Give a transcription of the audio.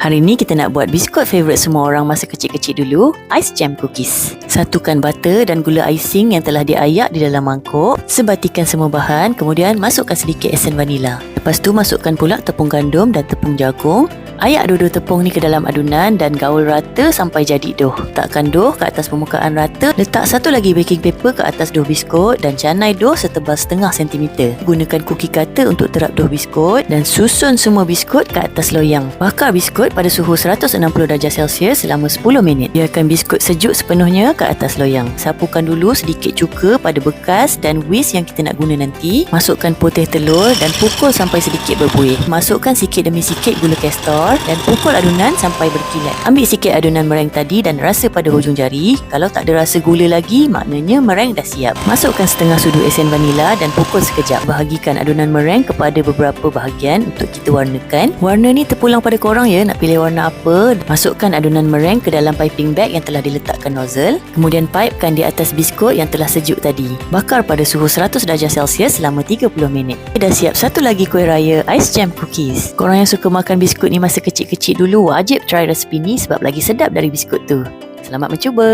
Hari ni kita nak buat biskut favourite semua orang masa kecil-kecil dulu, Ice Jam Cookies. Satukan butter dan gula icing yang telah diayak di dalam mangkuk. Sebatikan semua bahan, kemudian masukkan sedikit esen vanila. Lepas tu masukkan pula tepung gandum dan tepung jagung. Ayak dua-dua tepung ni ke dalam adunan dan gaul rata sampai jadi dough. Letakkan dough ke atas permukaan rata. Letak satu lagi baking paper ke atas dough biskut dan canai dough setebal setengah sentimeter. Gunakan cookie cutter untuk terap dough biskut dan susun semua biskut ke atas loyang. Bakar biskut pada suhu 160 darjah Celsius selama 10 minit. Biarkan biskut sejuk sepenuhnya ke atas loyang. Sapukan dulu sedikit cuka pada bekas dan whisk yang kita nak guna nanti. Masukkan putih telur dan pukul sampai sedikit berbuih. Masukkan sikit demi sikit gula kastor dan pukul adunan sampai berkilat. Ambil sikit adunan meringue tadi dan rasa pada hujung jari. Kalau tak ada rasa gula lagi, maknanya meringue dah siap. Masukkan setengah sudu esen vanila dan pukul sekejap. Bahagikan adunan meringue kepada beberapa bahagian untuk kita warnakan. Warna ni terpulang pada korang ya, nak pilih warna apa. Masukkan adunan meringue ke dalam piping bag yang telah diletakkan nozzle. Kemudian pipekan di atas biskut yang telah sejuk tadi. Bakar pada suhu 100 darjah Celsius selama 30 minit. Dah siap satu lagi kuih raya Ice Jam Cookies. Korang yang suka makan biskut ni masa kecil-kecil dulu, wajib try resipi ni sebab lagi sedap dari biskut tu. Selamat mencuba!